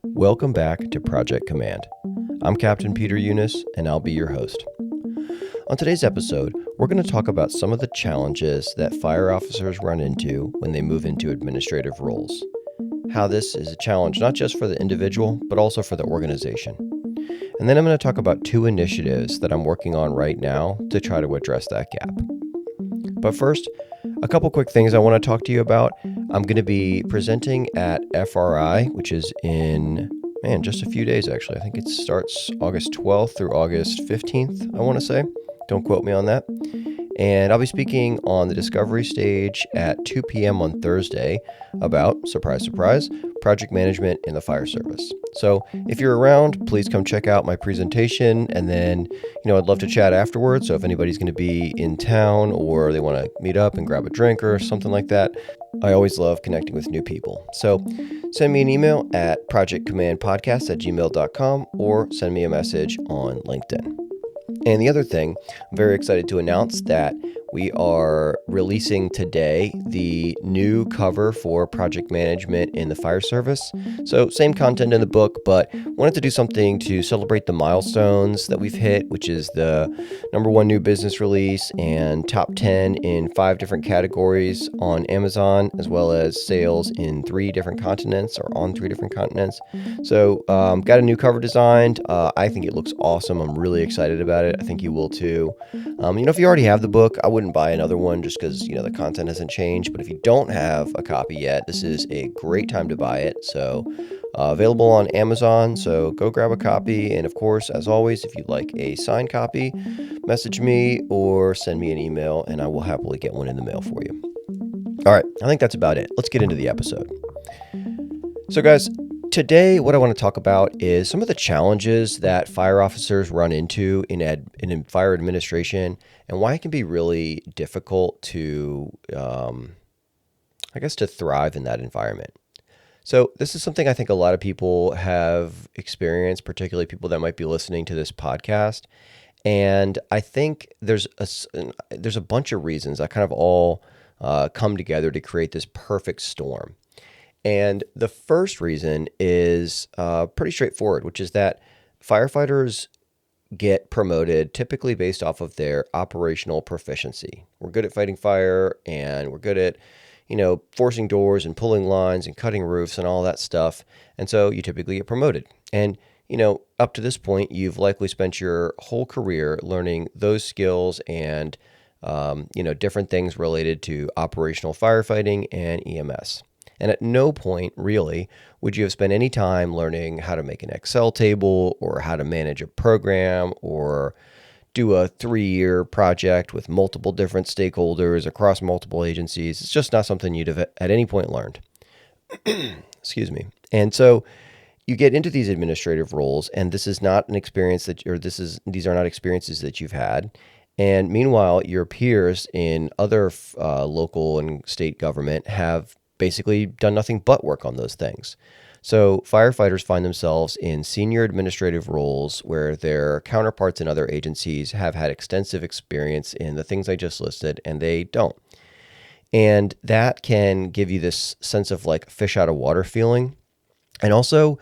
Welcome back to Project Command. I'm Captain Peter Eunice, and I'll be your host. On today's episode, we're going to talk about some of the challenges that fire officers run into when they move into administrative roles. How this is a challenge not just for the individual, but also for the organization. And then I'm going to talk about 2 initiatives that I'm working on right now to try to address that gap. But first, a couple quick things I want to talk to you about. I'm going to be presenting at FRI, which is in, just a few days actually. I think it starts August 12th through August 15th, I want to say. Don't quote me on that. And I'll be speaking on the discovery stage at 2 p.m. on Thursday about, surprise, surprise, project management in the fire service. So if you're around, please come check out my presentation, and then, I'd love to chat afterwards. So if anybody's going to be in town or they want to meet up and grab a drink or something like that, I always love connecting with new people. So send me an email at projectcommandpodcast@gmail.com or send me a message on LinkedIn. And the other thing, I'm very excited to announce that we are releasing today the new cover for project management in the fire service. So same content in the book, but wanted to do something to celebrate the milestones that we've hit, which is the #1 new business release and top 10 in 5 different categories on Amazon, as well as sales in 3 different continents or on 3 different continents. So got a new cover designed. I think it looks awesome. I'm really excited about it. I think you will too. If you already have the book, I wouldn't buy another one just because, the content hasn't changed. But if you don't have a copy yet, this is a great time to buy it. So available on Amazon. So go grab a copy. And of course, as always, if you'd like a signed copy, message me or send me an email and I will happily get one in the mail for you. All right, I think that's about it. Let's get into the episode. So guys, today, what I want to talk about is some of the challenges that fire officers run into in fire administration and why it can be really difficult to, to thrive in that environment. So this is something I think a lot of people have experienced, particularly people that might be listening to this podcast. And I think there's a bunch of reasons that kind of all come together to create this perfect storm. And the first reason is pretty straightforward, which is that firefighters get promoted typically based off of their operational proficiency. We're good at fighting fire, and we're good at, forcing doors and pulling lines and cutting roofs and all that stuff. And so you typically get promoted. And, up to this point, you've likely spent your whole career learning those skills and, different things related to operational firefighting and EMS. And at no point, really, would you have spent any time learning how to make an Excel table or how to manage a program or do a 3-year project with multiple different stakeholders across multiple agencies. It's just not something you'd have at any point learned. Excuse me. And so you get into these administrative roles, and this is not an experience these are not experiences that you've had. And meanwhile, your peers in other local and state government have basically done nothing but work on those things. So firefighters find themselves in senior administrative roles where their counterparts in other agencies have had extensive experience in the things I just listed, and they don't. And that can give you this sense of like fish out of water feeling. And also,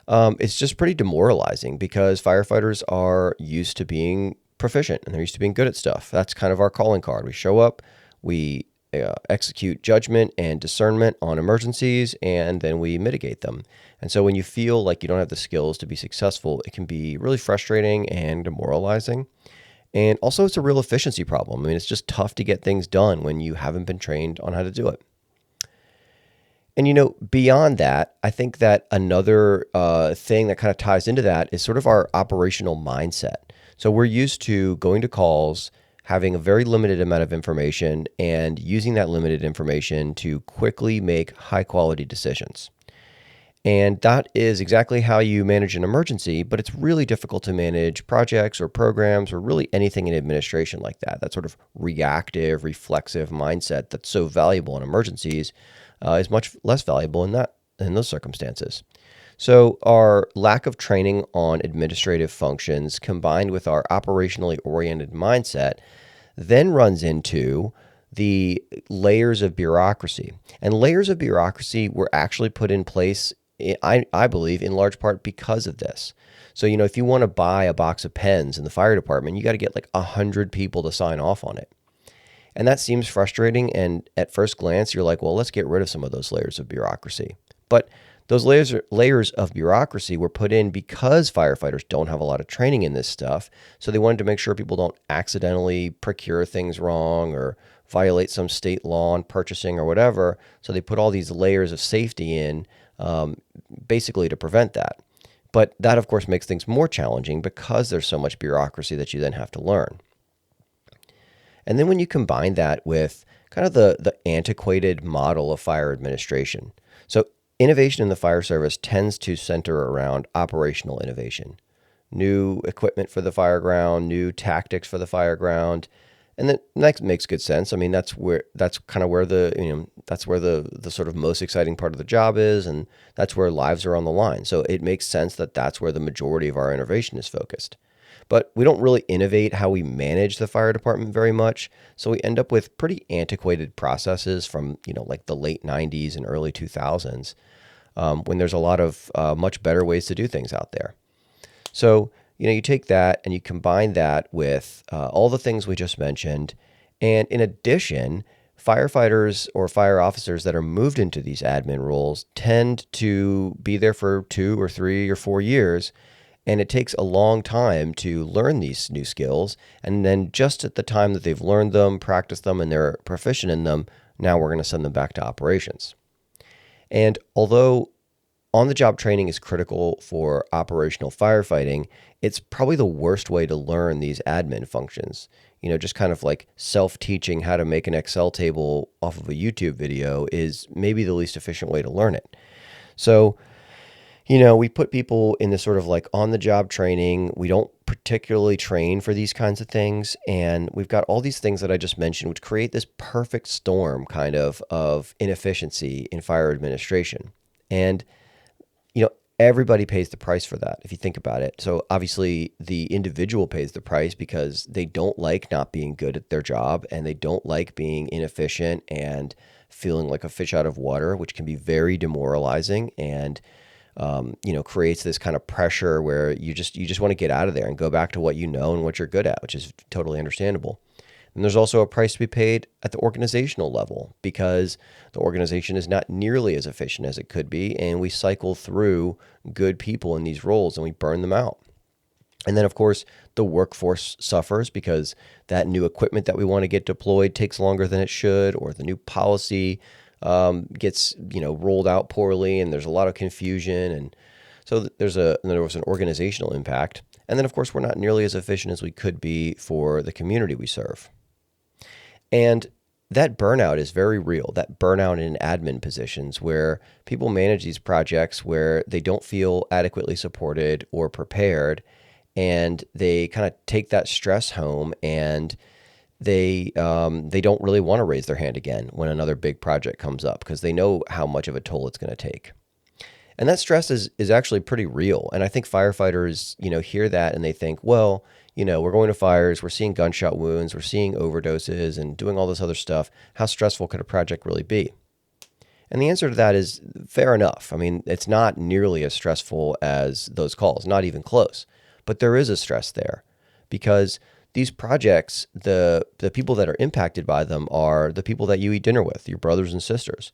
it's just pretty demoralizing because firefighters are used to being proficient and they're used to being good at stuff. That's kind of our calling card. We show up, we execute judgment and discernment on emergencies, and then we mitigate them. And so when you feel like you don't have the skills to be successful, it can be really frustrating and demoralizing. And also, it's a real efficiency problem. I mean, it's just tough to get things done when you haven't been trained on how to do it. And, beyond that, I think that another thing that kind of ties into that is sort of our operational mindset. So we're used to going to calls, having a very limited amount of information, and using that limited information to quickly make high-quality decisions. And that is exactly how you manage an emergency, but it's really difficult to manage projects or programs or really anything in administration like that. That sort of reactive, reflexive mindset that's so valuable in emergencies is much less valuable in those circumstances. So our lack of training on administrative functions combined with our operationally oriented mindset then runs into the layers of bureaucracy. And layers of bureaucracy were actually put in place I believe in large part because of this. So, if you want to buy a box of pens in the fire department, you got to get like 100 people to sign off on it. And that seems frustrating. And at first glance, you're like, well, let's get rid of some of those layers of bureaucracy. But those layers of bureaucracy were put in because firefighters don't have a lot of training in this stuff. So they wanted to make sure people don't accidentally procure things wrong or violate some state law on purchasing or whatever. So they put all these layers of safety in basically to prevent that. But that, of course, makes things more challenging because there's so much bureaucracy that you then have to learn. And then when you combine that with kind of the antiquated model of fire administration. So innovation in the fire service tends to center around operational innovation, new equipment for the fire ground, new tactics for the fire ground. And that makes good sense. I mean, that's kind of where that's where the sort of most exciting part of the job is. And that's where lives are on the line. So it makes sense that that's where the majority of our innovation is focused. But we don't really innovate how we manage the fire department very much. So we end up with pretty antiquated processes from, like the late 90s and early 2000s, when there's a lot of much better ways to do things out there. So, you take that and you combine that with all the things we just mentioned. And in addition, firefighters or fire officers that are moved into these admin roles tend to be there for 2 or 3 or 4 years. And it takes a long time to learn these new skills. And then just at the time that they've learned them, practiced them, and they're proficient in them, now we're going to send them back to operations. And although on-the-job training is critical for operational firefighting, it's probably the worst way to learn these admin functions. Just kind of like self-teaching how to make an Excel table off of a YouTube video is maybe the least efficient way to learn it. So, we put people in this sort of like on-the-job training. We don't particularly train for these kinds of things. And we've got all these things that I just mentioned, which create this perfect storm kind of inefficiency in fire administration. And, everybody pays the price for that, if you think about it. So obviously the individual pays the price because they don't like not being good at their job and they don't like being inefficient and feeling like a fish out of water, which can be very demoralizing and creates this kind of pressure where you just want to get out of there and go back to what you know and what you're good at, which is totally understandable. And there's also a price to be paid at the organizational level because the organization is not nearly as efficient as it could be, and we cycle through good people in these roles and we burn them out. And then, of course, the workforce suffers because that new equipment that we want to get deployed takes longer than it should, or the new policy gets rolled out poorly, and there's a lot of confusion, and so there was an organizational impact. And then, of course, we're not nearly as efficient as we could be for the community we serve. And that burnout is very real, that burnout in admin positions where people manage these projects where they don't feel adequately supported or prepared, and they kind of take that stress home and they don't really want to raise their hand again when another big project comes up because they know how much of a toll it's going to take. And that stress is actually pretty real. And I think firefighters, hear that and they think, well, we're going to fires, we're seeing gunshot wounds, we're seeing overdoses and doing all this other stuff. How stressful could a project really be? And the answer to that is fair enough. I mean, it's not nearly as stressful as those calls, not even close. But there is a stress there because these projects, the people that are impacted by them are the people that you eat dinner with, your brothers and sisters.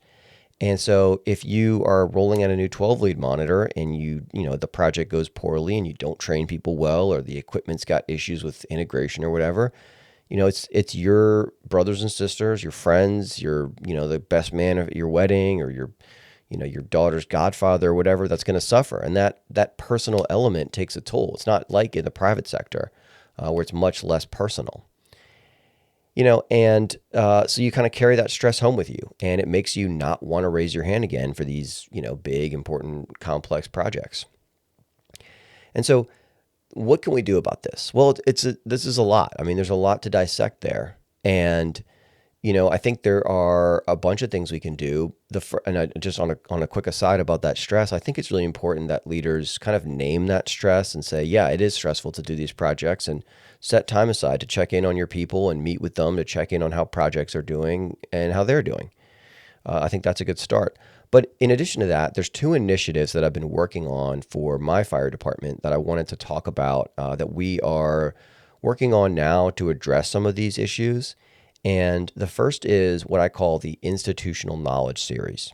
And so if you are rolling out a new 12 lead monitor and the project goes poorly and you don't train people well, or the equipment's got issues with integration or whatever, it's your brothers and sisters, your friends, the best man at your wedding, or your daughter's godfather or whatever that's going to suffer. And that personal element takes a toll. It's not like in the private sector where it's much less personal. So you kind of carry that stress home with you, and it makes you not want to raise your hand again for these, big, important, complex projects. And so what can we do about this? Well, this is a lot. I mean, there's a lot to dissect there. And, I think there are a bunch of things we can do. Just on a quick aside about that stress, I think it's really important that leaders kind of name that stress and say, yeah, it is stressful to do these projects, and set time aside to check in on your people and meet with them to check in on how projects are doing and how they're doing. I think that's a good start. But in addition to that, there's two initiatives that I've been working on for my fire department that I wanted to talk about that we are working on now to address some of these issues. And the first is what I call the Institutional Knowledge Series.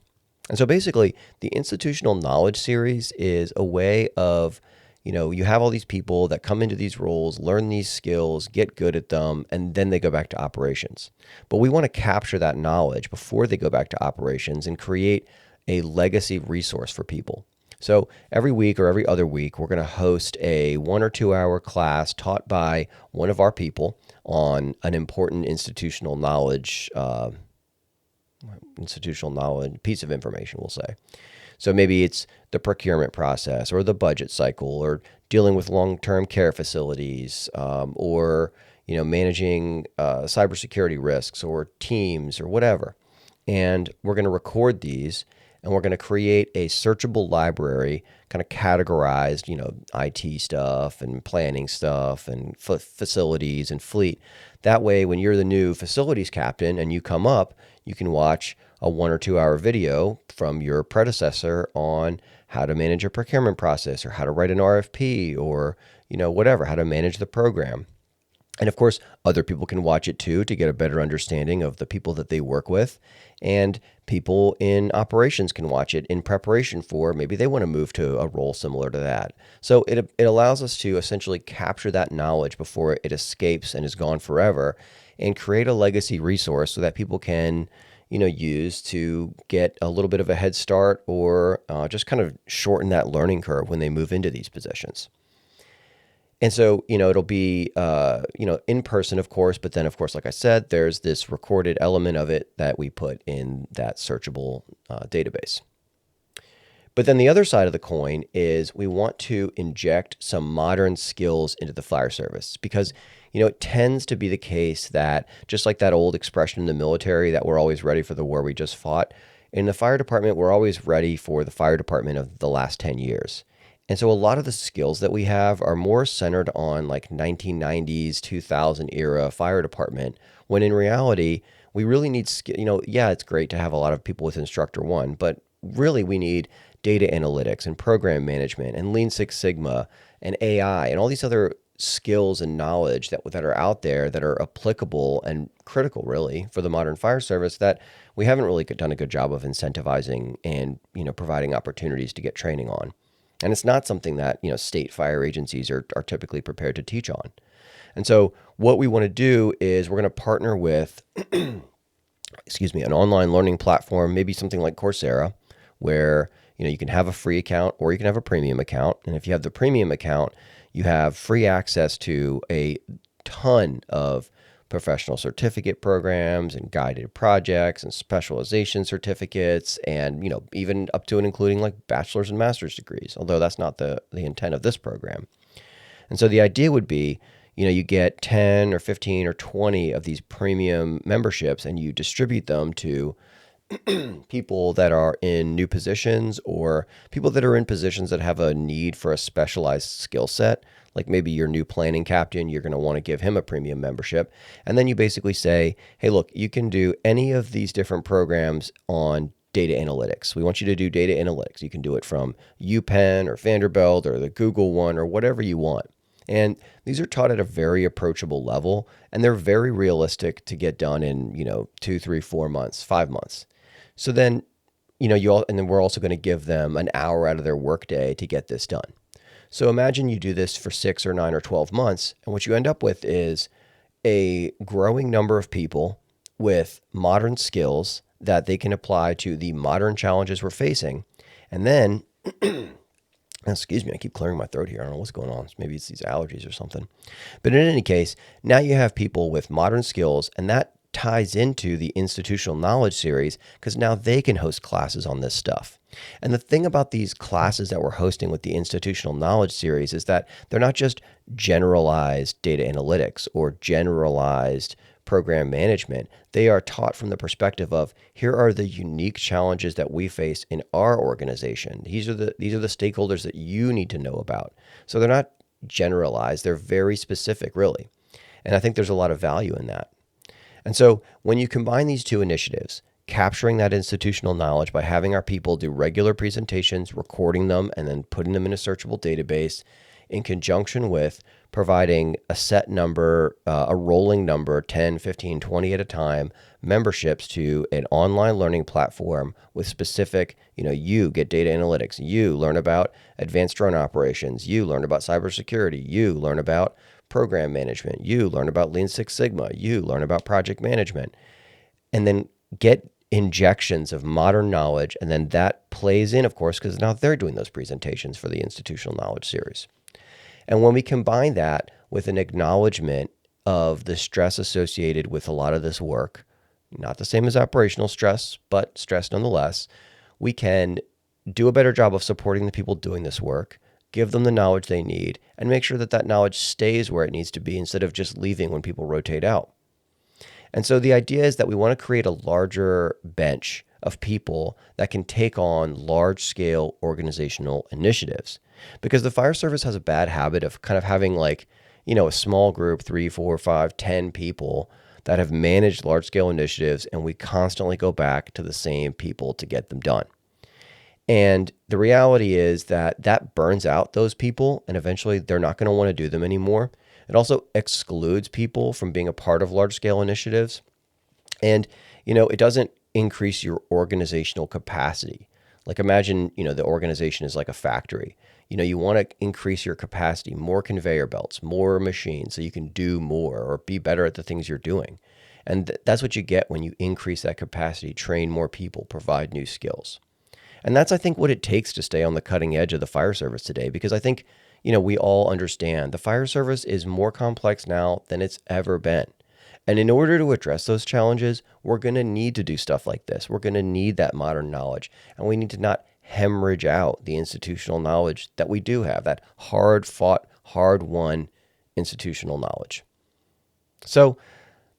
And so basically, the Institutional Knowledge Series is a way of, you have all these people that come into these roles, learn these skills, get good at them, and then they go back to operations. But we want to capture that knowledge before they go back to operations and create a legacy resource for people. So every week or every other week, we're going to host a 1 or 2 hour class taught by one of our people on an important institutional knowledge piece of information, we'll say. So maybe it's the procurement process or the budget cycle or dealing with long-term care facilities or managing cybersecurity risks or teams or whatever. And we're going to record these and we're going to create a searchable library, kind of categorized, IT stuff and planning stuff and facilities and fleet. That way, when you're the new facilities captain and you come up, you can watch a 1 or 2 hour video from your predecessor on how to manage a procurement process or how to write an RFP or, whatever, how to manage the program. And of course, other people can watch it too to get a better understanding of the people that they work with. And people in operations can watch it in preparation for maybe they want to move to a role similar to that. So it allows us to essentially capture that knowledge before it escapes and is gone forever and create a legacy resource so that people can use to get a little bit of a head start or just kind of shorten that learning curve when they move into these positions. And so, it'll be, in person, of course, but then, of course, like I said, there's this recorded element of it that we put in that searchable database. But then the other side of the coin is we want to inject some modern skills into the fire service because, it tends to be the case that just like that old expression in the military that we're always ready for the war we just fought, in the fire department, we're always ready for the fire department of the last 10 years. And so a lot of the skills that we have are more centered on like 1990s, 2000 era fire department, when in reality, we really need skill. Yeah, it's great to have a lot of people with Instructor One, but really we need data analytics and program management and Lean Six Sigma and AI and all these other skills and knowledge that are out there that are applicable and critical really for the modern fire service that we haven't really done a good job of incentivizing and, providing opportunities to get training on. And it's not something that, state fire agencies are typically prepared to teach on. And so what we want to do is we're going to partner with, an online learning platform, maybe something like Coursera, where, you can have a free account or you can have a premium account. And if you have the premium account, you have free access to a ton of professional certificate programs and guided projects and specialization certificates and, even up to and including like bachelor's and master's degrees, although that's not the intent of this program. And so the idea would be, you get 10 or 15 or 20 of these premium memberships and you distribute them to people that are in new positions or people that are in positions that have a need for a specialized skill set. Like maybe your new planning captain, you're going to want to give him a premium membership. And then you basically say, hey, look, you can do any of these different programs on data analytics. We want you to do data analytics. You can do it from UPenn or Vanderbilt or the Google one or whatever you want. And these are taught at a very approachable level, and they're very realistic to get done in, 2, 3, 4 months, 5 months. So then, and then we're also going to give them an hour out of their workday to get this done. So imagine you do this for 6 or 9 or 12 months, and what you end up with is a growing number of people with modern skills that they can apply to the modern challenges we're facing. And then, excuse me, I keep clearing my throat here. I don't know what's going on. Maybe it's these allergies or something. But in any case, now you have people with modern skills, and that ties into the Institutional Knowledge Series because now they can host classes on this stuff. And the thing about these classes that we're hosting with the Institutional Knowledge Series is that they're not just generalized data analytics or generalized program management. They are taught from the perspective of here are the unique challenges that we face in our organization. These are the stakeholders that you need to know about. So they're not generalized. They're very specific, really. And I think there's a lot of value in that. And so when you combine these two initiatives, capturing that institutional knowledge by having our people do regular presentations, recording them, and then putting them in a searchable database in conjunction with providing a set number, a rolling number, 10, 15, 20 at a time, memberships to an online learning platform with specific, you get data analytics, you learn about advanced drone operations, you learn about cybersecurity, you learn about program management, you learn about Lean Six Sigma, you learn about project management, and then get injections of modern knowledge. And then that plays in, of course, because now they're doing those presentations for the institutional knowledge series. And when we combine that with an acknowledgement of the stress associated with a lot of this work, not the same as operational stress, but stress nonetheless, we can do a better job of supporting the people doing this work, give them the knowledge they need, and make sure that that knowledge stays where it needs to be instead of just leaving when people rotate out. And so the idea is that we want to create a larger bench of people that can take on large-scale organizational initiatives. Because the fire service has a bad habit of kind of having a small group, 3, 4, 5, 10 people that have managed large-scale initiatives, and we constantly go back to the same people to get them done. And the reality is that burns out those people, and eventually they're not going to want to do them anymore. It also excludes people from being a part of large-scale initiatives. And, it doesn't increase your organizational capacity. Like imagine, the organization is like a factory. You want to increase your capacity, more conveyor belts, more machines so you can do more or be better at the things you're doing. And that's what you get when you increase that capacity, train more people, provide new skills. And that's, I think, what it takes to stay on the cutting edge of the fire service today, because I think, we all understand the fire service is more complex now than it's ever been. And in order to address those challenges, we're going to need to do stuff like this. We're going to need that modern knowledge, and we need to not hemorrhage out the institutional knowledge that we do have, that hard-fought, hard-won institutional knowledge. So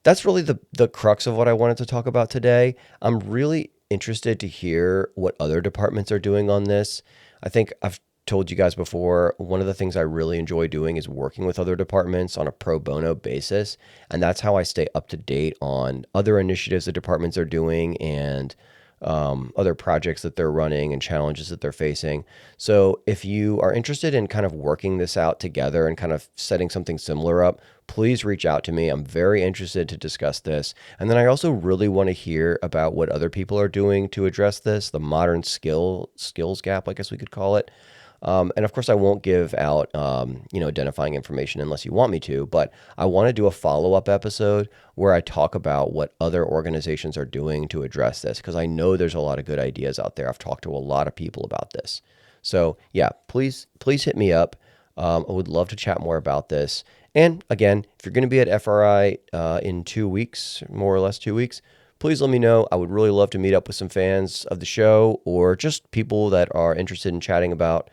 that's really the crux of what I wanted to talk about today. I'm really interested to hear what other departments are doing on this. I think I've told you guys before, one of the things I really enjoy doing is working with other departments on a pro bono basis. And that's how I stay up to date on other initiatives the departments are doing and other projects that they're running and challenges that they're facing. So if you are interested in kind of working this out together and kind of setting something similar up, please reach out to me. I'm very interested to discuss this. And then I also really want to hear about what other people are doing to address this, the modern skills gap, I guess we could call it. And of course, I won't give out, identifying information unless you want me to, but I want to do a follow-up episode where I talk about what other organizations are doing to address this, because I know there's a lot of good ideas out there. I've talked to a lot of people about this. So yeah, please hit me up. I would love to chat more about this. And again, if you're going to be at FRI in 2 weeks, more or less 2 weeks, please let me know. I would really love to meet up with some fans of the show or just people that are interested in chatting about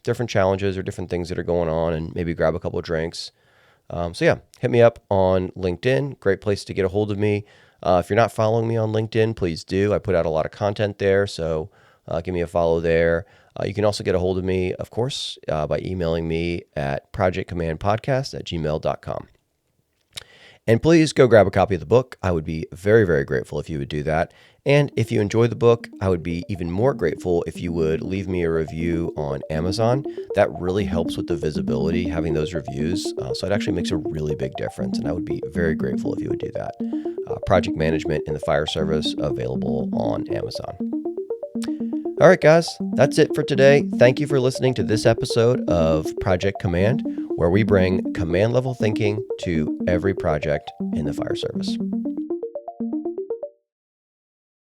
different challenges or different things that are going on, and maybe grab a couple of drinks. So yeah, hit me up on LinkedIn. Great place to get a hold of me. If you're not following me on LinkedIn, please do. I put out a lot of content there, so give me a follow there. You can also get a hold of me, of course, by emailing me at projectcommandpodcast@gmail.com. And please go grab a copy of the book. I would be very, very grateful if you would do that. And if you enjoy the book, I would be even more grateful if you would leave me a review on Amazon. That really helps with the visibility, having those reviews. So it actually makes a really big difference. And I would be very grateful if you would do that. Project Management in the Fire Service, available on Amazon. All right, guys, that's it for today. Thank you for listening to this episode of Project Command, where we bring command level thinking to every project in the fire service.